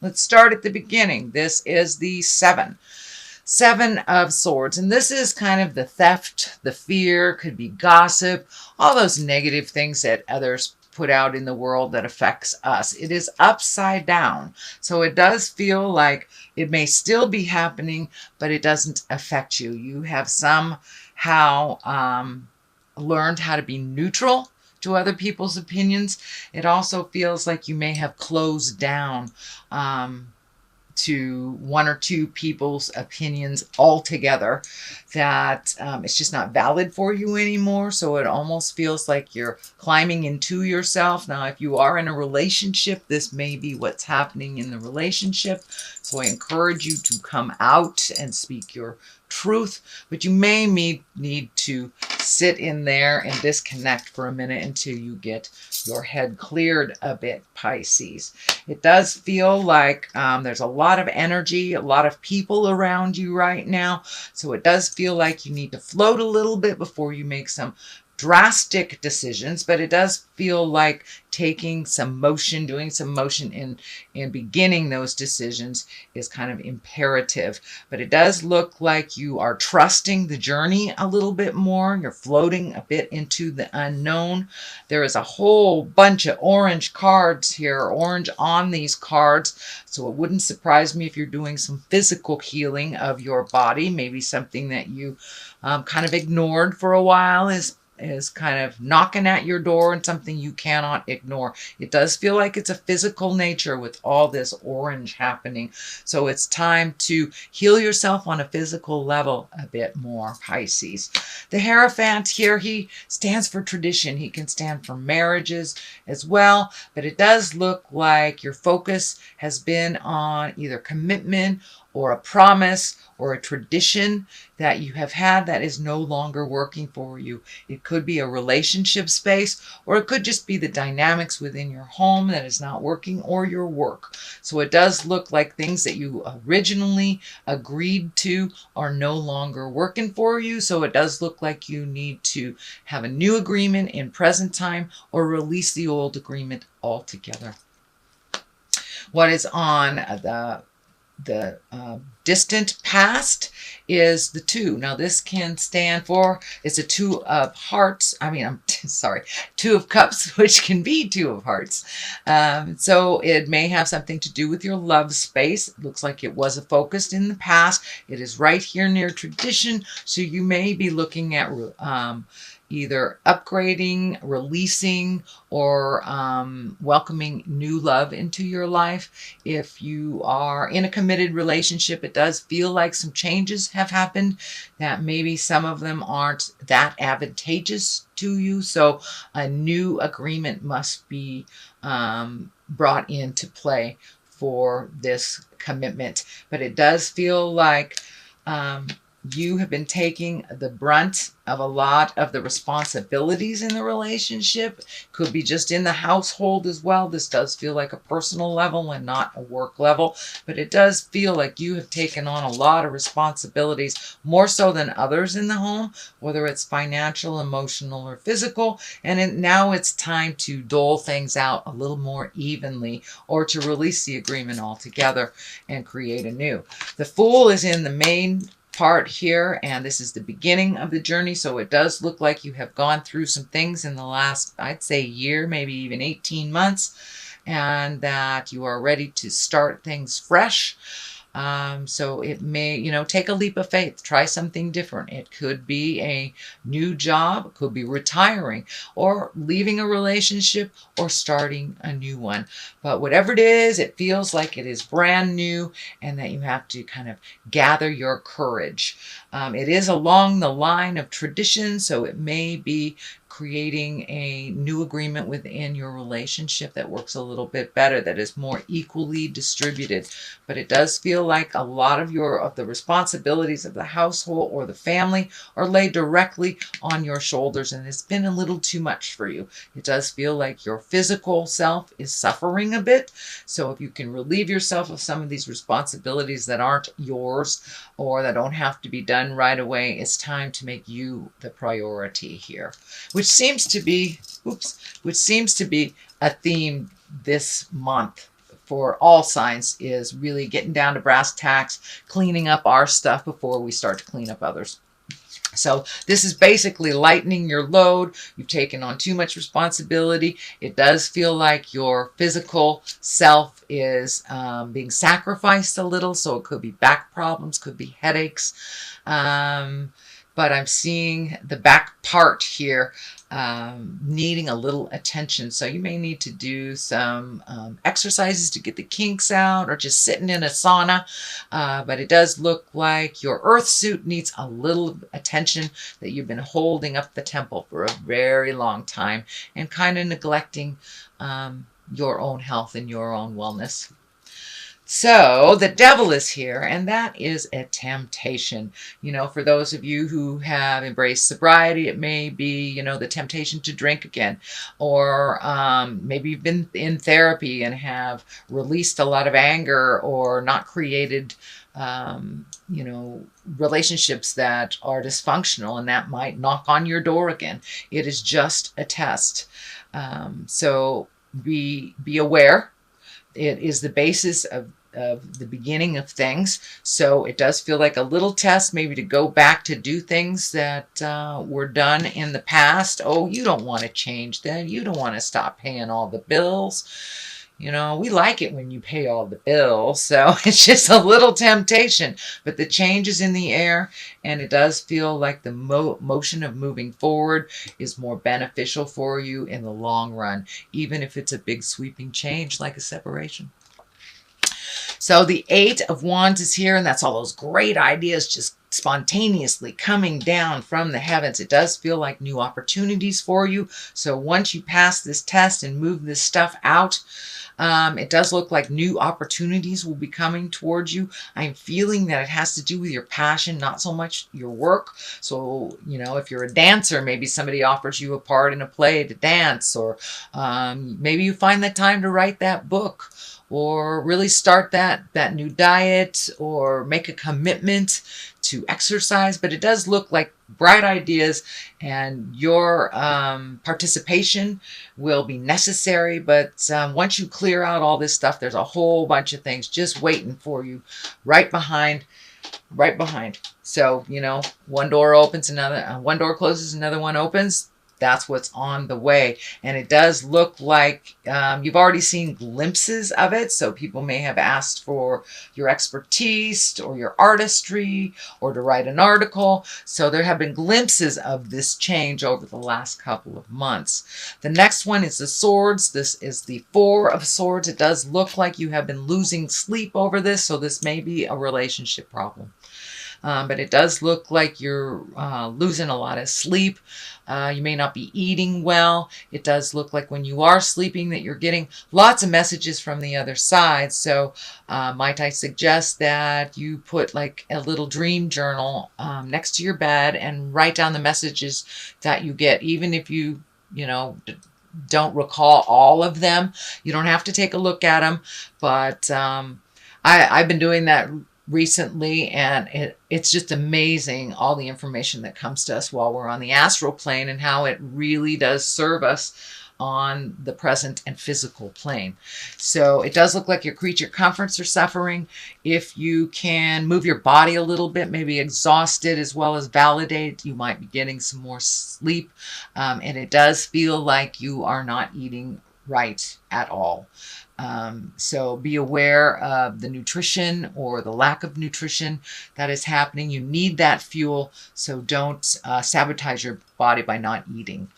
Let's start at the beginning. This is the Seven of Swords. And this is kind of the theft, the fear, could be gossip, all those negative things that others put out in the world that affects us. It is upside down. So it does feel like it may still be happening, but it doesn't affect you. You have somehow learned how to be neutral to other people's opinions. It also feels like you may have closed down to one or two people's opinions altogether, that it's just not valid for you anymore. So it almost feels like you're climbing into yourself. Now, if you are in a relationship, this may be what's happening in the relationship. So I encourage you to come out and speak your truth, but you may need to sit in there and disconnect for a minute until you get your head cleared a bit, Pisces. It does feel like there's a lot of energy, a lot of people around you right now. So it does feel like you need to float a little bit before you make some drastic decisions, but it does feel like taking some motion, doing some motion in beginning those decisions is kind of imperative. But it does look like you are trusting the journey a little bit more. You're floating a bit into the unknown. There is a whole bunch of orange cards here, orange on these cards. So it wouldn't surprise me if you're doing some physical healing of your body. Maybe something that you kind of ignored for a while is kind of knocking at your door, and something you cannot ignore. It does feel like it's a physical nature with all this orange happening. So it's time to heal yourself on a physical level a bit more, Pisces. The Hierophant here, he stands for tradition. He can stand for marriages as well, but it does look like your focus has been on either commitment or a promise or a tradition that you have had that is no longer working for you. It could be a relationship space, or it could just be the dynamics within your home that is not working, or your work. So it does look like things that you originally agreed to are no longer working for you. So it does look like you need to have a new agreement in present time, or release the old agreement altogether. What is on the distant past is the 2. Now this can stand for, it's a 2 of hearts. Sorry, 2 of cups, which can be 2 of hearts. So it may have something to do with your love space. It looks like it was focused in the past. It is right here near tradition. So you may be looking at either upgrading, releasing, or welcoming new love into your life. If you are in a committed relationship, it does feel like some changes have happened, that maybe some of them aren't that advantageous to you. So a new agreement must be brought into play for this commitment. But it does feel like you have been taking the brunt of a lot of the responsibilities in the relationship. Could be just in the household as well. This does feel like a personal level and not a work level, but it does feel like you have taken on a lot of responsibilities, more so than others in the home, whether it's financial, emotional, or physical. And now it's time to dole things out a little more evenly, or to release the agreement altogether and create a new. The Fool is in the main part here, and this is the beginning of the journey. So it does look like you have gone through some things in the last, I'd say, year, maybe even 18 months, and that you are ready to start things fresh. So it may, take a leap of faith, try something different. It could be a new job, it could be retiring, or leaving a relationship, or starting a new one. But whatever it is, it feels like it is brand new, and that you have to kind of gather your courage. It is along the line of tradition, so it may be creating a new agreement within your relationship that works a little bit better, that is more equally distributed. But it does feel like a lot of the responsibilities of the household or the family are laid directly on your shoulders, and it's been a little too much for you. It does feel like your physical self is suffering a bit. So if you can relieve yourself of some of these responsibilities that aren't yours, or that don't have to be done right away, it's time to make you the priority here. Which seems to be a theme this month for all signs is really getting down to brass tacks, cleaning up our stuff before we start to clean up others. So this is basically lightening your load. You've taken on too much responsibility. It does feel like your physical self is being sacrificed a little. So it could be back problems, could be headaches. But I'm seeing the back part here needing a little attention. So you may need to do some exercises to get the kinks out, or just sitting in a sauna. But it does look like your earth suit needs a little attention, that you've been holding up the temple for a very long time and kind of neglecting your own health and your own wellness. So the devil is here, and that is a temptation. You know, for those of you who have embraced sobriety, it may be, you know, the temptation to drink again, or maybe you've been in therapy and have released a lot of anger, or not created, you know, relationships that are dysfunctional, and that might knock on your door again. It is just a test. So be aware. It is the basis of the beginning of things. So it does feel like a little test, maybe to go back to do things that were done in the past. Oh, you don't want to change that. You don't want to stop paying all the bills. You know, we like it when you pay all the bills. So it's just a little temptation. But the change is in the air, and it does feel like the motion of moving forward is more beneficial for you in the long run, even if it's a big sweeping change like a separation. So the 8 of Wands is here, and that's all those great ideas just spontaneously coming down from the heavens. It does feel like new opportunities for you. So once you pass this test and move this stuff out, it does look like new opportunities will be coming towards you. I'm feeling that it has to do with your passion, not so much your work. So, you know, if you're a dancer, maybe somebody offers you a part in a play to dance, or maybe you find the time to write that book, or really start that new diet, or make a commitment to exercise. But it does look like bright ideas, and your participation will be necessary. But once you clear out all this stuff, there's a whole bunch of things just waiting for you right behind. So, you know, one door opens, one door closes, another one opens. That's what's on the way. And it does look like you've already seen glimpses of it. So people may have asked for your expertise or your artistry, or to write an article. So there have been glimpses of this change over the last couple of months. The next one is the Swords. This is the 4 of Swords. It does look like you have been losing sleep over this. So this may be a relationship problem. But it does look like you're losing a lot of sleep. You may not be eating well. It does look like when you are sleeping that you're getting lots of messages from the other side. So might I suggest that you put like a little dream journal next to your bed and write down the messages that you get, even if you know, don't recall all of them. You don't have to take a look at them, but I've been doing that recently, and it's just amazing all the information that comes to us while we're on the astral plane, and how it really does serve us on the present and physical plane. So it does look like your creature comforts are suffering. If you can move your body a little bit, maybe exhausted as well as validate, you might be getting some more sleep. And it does feel like you are not eating right at all. So be aware of the nutrition or the lack of nutrition that is happening. You need that fuel, so don't sabotage your body by not eating.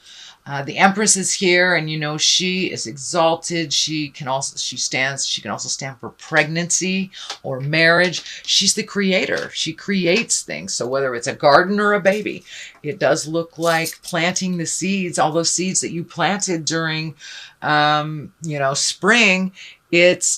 The Empress is here, and you know, she is exalted. She can also stand for pregnancy or marriage. She's the creator. She creates things. So whether it's a garden or a baby, it does look like planting the seeds, all those seeds that you planted during you know, spring. It's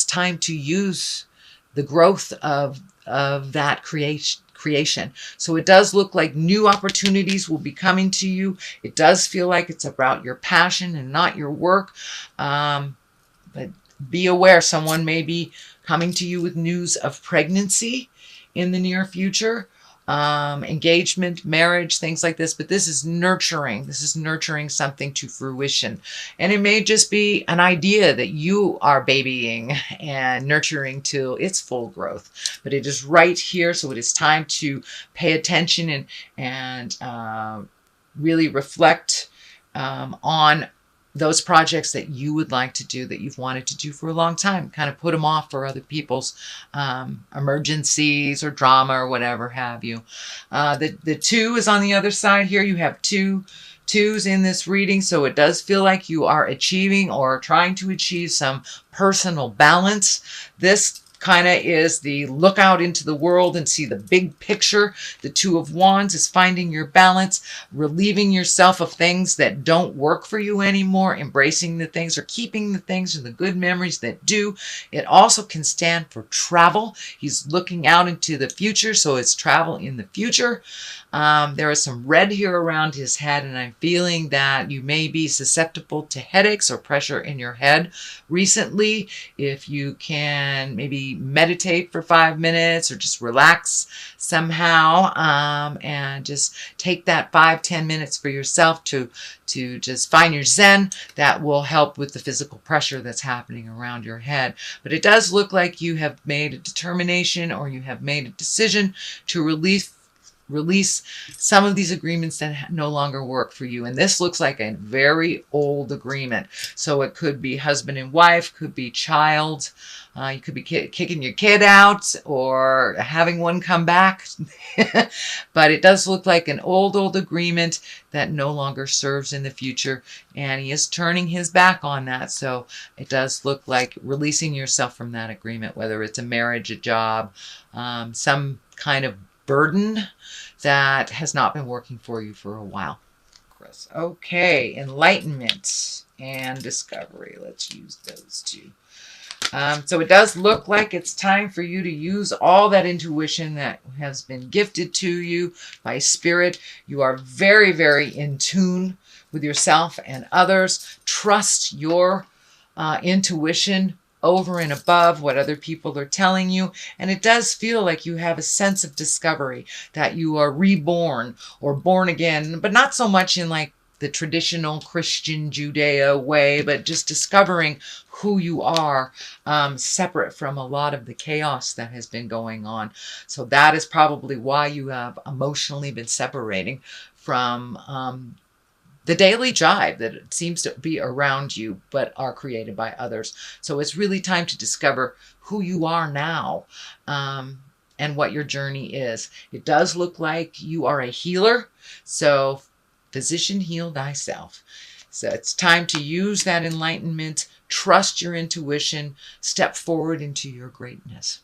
time to use the growth of that creation. So it does look like new opportunities will be coming to you. It does feel like it's about your passion and not your work. But be aware, someone may be coming to you with news of pregnancy in the near future. engagement, marriage, things like this. But this is nurturing. This is nurturing something to fruition. And it may just be an idea that you are babying and nurturing till its full growth. But it is right here. So it is time to pay attention and really reflect on those projects that you would like to do, that you've wanted to do for a long time. Kind of put them off for other people's emergencies or drama or whatever have you. The 2 is on the other side here. You have twos in this reading, so it does feel like you are achieving or trying to achieve some personal balance. This kind of is the look out into the world and see the big picture. The 2 of Wands is finding your balance, relieving yourself of things that don't work for you anymore, embracing the things or keeping the things and the good memories that do. It also can stand for travel. He's looking out into the future, so it's travel in the future. There is some red here around his head, and I'm feeling that you may be susceptible to headaches or pressure in your head recently. If you can maybe meditate for 5 minutes or just relax somehow, and just take that 5-10 minutes for yourself to just find your zen, that will help with the physical pressure that's happening around your head. But it does look like you have made a determination, or you have made a decision to release some of these agreements that no longer work for you. And this looks like a very old agreement. So it could be husband and wife, could be child. You could be kicking your kid out or having one come back. But it does look like an old agreement that no longer serves in the future. And he is turning his back on that. So it does look like releasing yourself from that agreement, whether it's a marriage, a job, some kind of burden that has not been working for you for a while. Okay, enlightenment and discovery. Let's use those 2. So it does look like it's time for you to use all that intuition that has been gifted to you by spirit. You are very, very in tune with yourself and others. Trust your intuition over and above what other people are telling you. And it does feel like you have a sense of discovery, that you are reborn or born again, but not so much in like the traditional Christian Judeo way, but just discovering who you are, separate from a lot of the chaos that has been going on. So that is probably why you have emotionally been separating from the daily jive that seems to be around you, but are created by others. So it's really time to discover who you are now, and what your journey is. It does look like you are a healer. So physician, heal thyself. So it's time to use that enlightenment, trust your intuition, step forward into your greatness.